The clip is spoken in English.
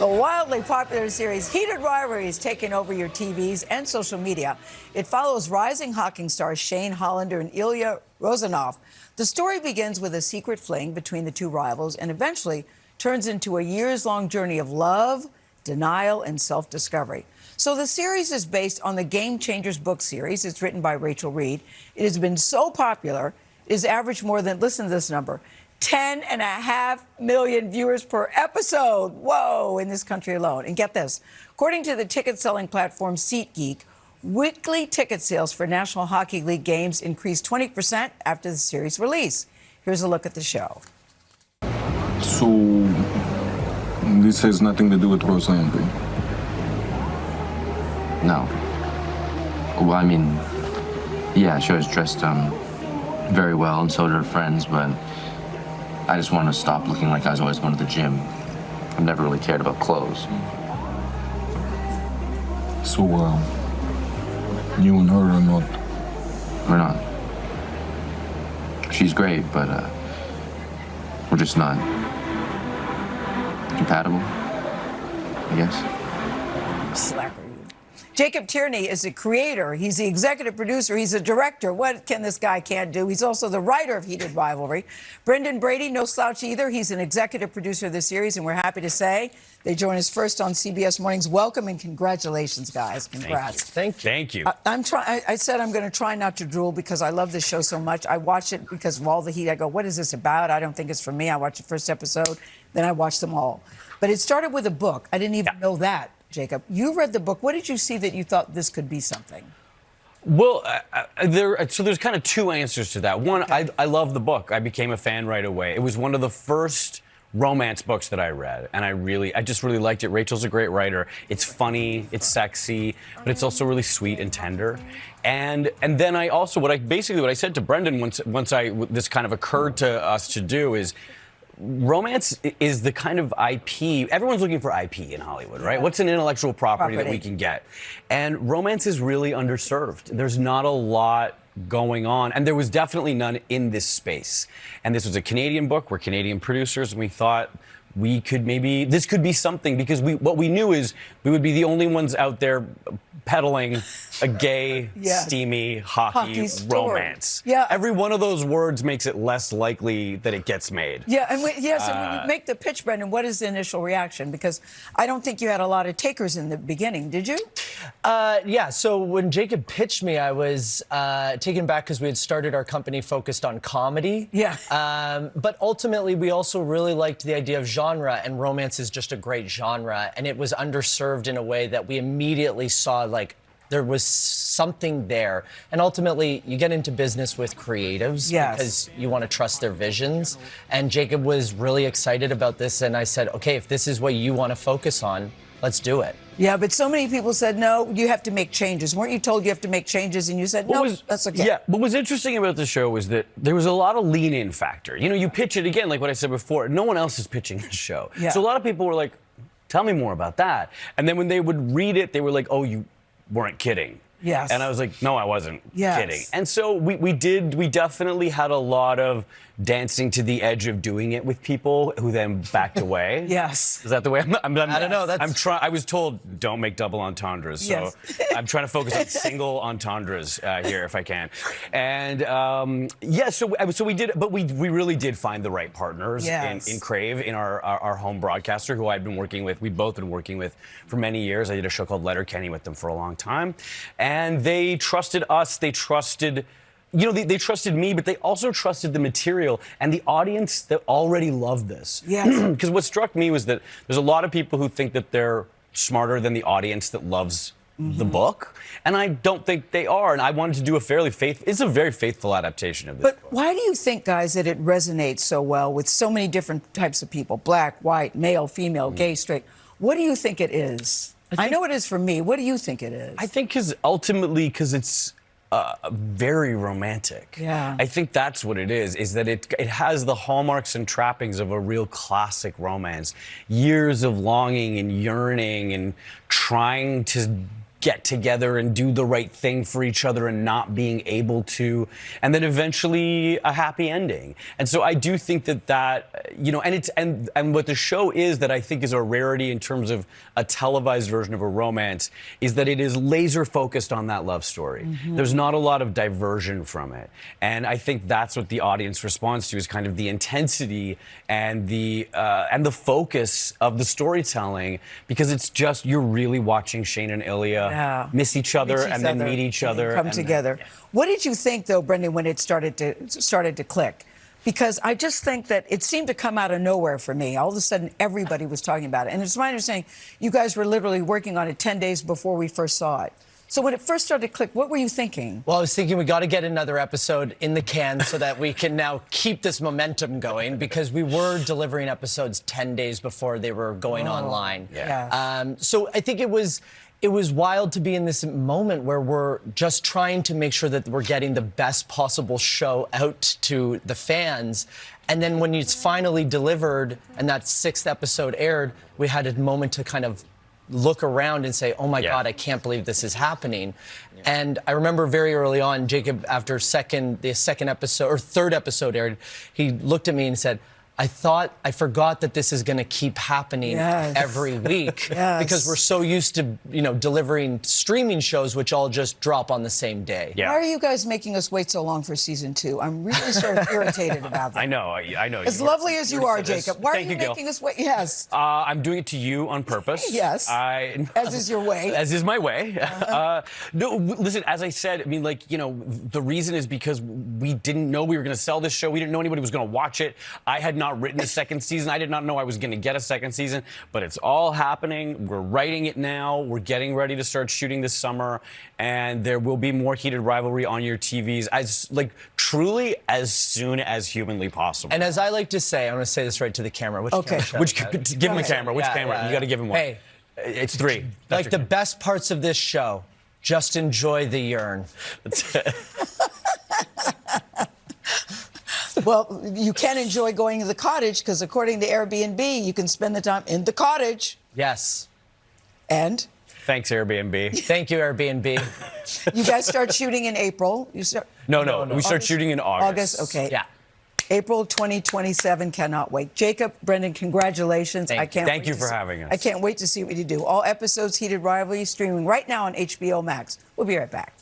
The wildly popular series Heated Rivalry is taking over your TVs and social media. It follows rising hockey stars Shane Hollander and Ilya Rozanov. The story begins with a secret fling between the two rivals and eventually turns into a years-long journey of love, denial, and self-discovery. So the series is based on the Game Changers book series. It's written by Rachel Reed. It has been so popular, it has averaged more than, listen to this number, 10.5 million viewers per episode. Whoa, in this country alone. And get this, according to the ticket-selling platform SeatGeek, weekly ticket sales for National Hockey League games increased 20% after the series release. Here's a look at the show. So, this has nothing to do with Rose Landry? No. Well, I mean, yeah, she was dressed very well, and so did her friends, but I just want to stop looking like I was always going to the gym. I've never really cared about clothes. So, you and her are not... We're not. She's great, but we're just not compatible, I guess. Slacker. Jacob Tierney is a creator. He's the executive producer. He's a director. What can this guy can't do? He's also the writer of Heated Rivalry. Brady, no slouch either. He's an executive producer of the series, and we're happy to say they join us first on CBS Mornings. Welcome and congratulations, guys. Congrats. Thank you. I said I'm going to try not to drool because I love this show so much. I watch it because of all the heat. I go, what is this about? I don't think it's for me. I watched the first episode, then I watched them all. But it started with a book. I didn't even know that. Jacob, you read the book. What did you see that you thought this could be something? Well, there's kind of two answers to that. One, okay. I love the book. I became a fan right away. It was one of the first romance books that I read, and I just really liked it. Rachel's a great writer. It's funny, it's sexy, but it's also really sweet and tender. And then I also what I said to Brendan once this kind of occurred to us to do is, romance is the kind of IP, everyone's looking for IP in Hollywood, right? What's an intellectual property that we can get? And romance is really underserved. There's not a lot going on, and there was definitely none in this space. And this was a Canadian book, we're Canadian producers, and we thought this could be something, because what we knew is we would be the only ones out there peddling a gay, steamy hockey romance. Yeah. Every one of those words makes it less likely that it gets made. Yeah, and when you make the pitch, Brendan, what is the initial reaction? Because I don't think you had a lot of takers in the beginning, did you? Yeah, so when Jacob pitched me, I was taken back because we had started our company focused on comedy. Yeah. But ultimately, we also really liked the idea of genre, and romance is just a great genre, and it was underserved in a way that we immediately saw, like, there was something there. And ultimately, you get into business with creatives because you want to trust their visions. And Jacob was really excited about this, and I said, okay, if this is what you want to focus on, let's do it. Yeah, but so many people said, no, you have to make changes. Weren't you told you have to make changes? And you said, no, that's okay. Yeah, what was interesting about the show was that there was a lot of lean-in factor. You know, you pitch it again, like what I said before, no one else is pitching this show. Yeah. So a lot of people were like, tell me more about that. And then when they would read it, they were like, oh, you weren't kidding. Yes. And I was like, no, I wasn't kidding. And so we definitely had a lot of dancing to the edge of doing it with people who then backed away. Yes. Is that the way I don't know. That's... I was told, don't make double entendres. So I'm trying to focus on single entendres here if I can. And so we did, but we really did find the right partners in Crave, in our home broadcaster, who I've been working with. We've both been working with for many years. I did a show called Letterkenny with them for a long time. And they trusted us. They trusted, they trusted me, but they also trusted the material and the audience that already loved this. Yes. Because what struck me was that there's a lot of people who think that they're smarter than the audience that loves the book, and I don't think they are. And I wanted to do it's a very faithful adaptation of this book. But why do you think, guys, that it resonates so well with so many different types of people? Black, white, male, female, gay, straight. What do you think it is? I know it is for me. What do you think it is? I think because it's very romantic. Yeah. I think that's what it is that it has the hallmarks and trappings of a real classic romance. Years of longing and yearning and trying to get together and do the right thing for each other and not being able to, and then eventually a happy ending. And so I do think that you know, and it's and what the show is that I think is a rarity in terms of a televised version of a romance is that it is laser focused on that love story. There's not a lot of diversion from it, and I think that's what the audience responds to is kind of the intensity and the focus of the storytelling, because it's just you're really watching Shane and Ilya miss each other and then meet each other, come together. What did you think, though, Brendan, when it started to click? Because I just think that it seemed to come out of nowhere for me. All of a sudden, everybody was talking about it, and it's my understanding you guys were literally working on it 10 days before we first saw it. So when it first started to click, what were you thinking? Well, I was thinking we got to get another episode in the can so that we can now keep this momentum going, because we were delivering episodes 10 days before they were going online. So I think it was wild to be in this moment where we're just trying to make sure that we're getting the best possible show out to the fans. And then when it's finally delivered and that 6th episode aired, we had a moment to kind of look around and say, oh my God, I can't believe this is happening. And I remember very early on, Jacob, after the second episode or 3rd episode aired, he looked at me and said, I forgot that this is going to keep happening every week because we're so used to, you know, delivering streaming shows, which all just drop on the same day. Why are you guys making us wait so long for season 2? I'm really sort of irritated about that. I know. As lovely as you are, Jacob, why are you making us wait? Yes. I'm doing it to you on purpose. Yes. As is your way. As is my way. No, listen, as I said, I mean, like, you know, the reason is because we didn't know we were going to sell this show. We didn't know anybody was going to watch it. I had not written a second season. I did not know I was going to get a second season, but it's all happening. We're writing it now. We're getting ready to start shooting this summer, and there will be more Heated Rivalry on your TVs truly as soon as humanly possible. And as I like to say, I'm going to say this right to the camera. Which camera give him the camera. Which camera? You got to give him one. Hey, it's 3. Like the best parts of this show, just enjoy the yearn. Well, you can enjoy going to the cottage because according to Airbnb, you can spend the time in the cottage. Yes. And? Thanks, Airbnb. Thank you, Airbnb. You guys start shooting in April. No. We start shooting in August. Okay. Yeah. April 2027, cannot wait. Jacob, Brendan, congratulations. Thank you for having us. I can't wait to see what you do. All episodes, Heated Rivalry, streaming right now on HBO Max. We'll be right back.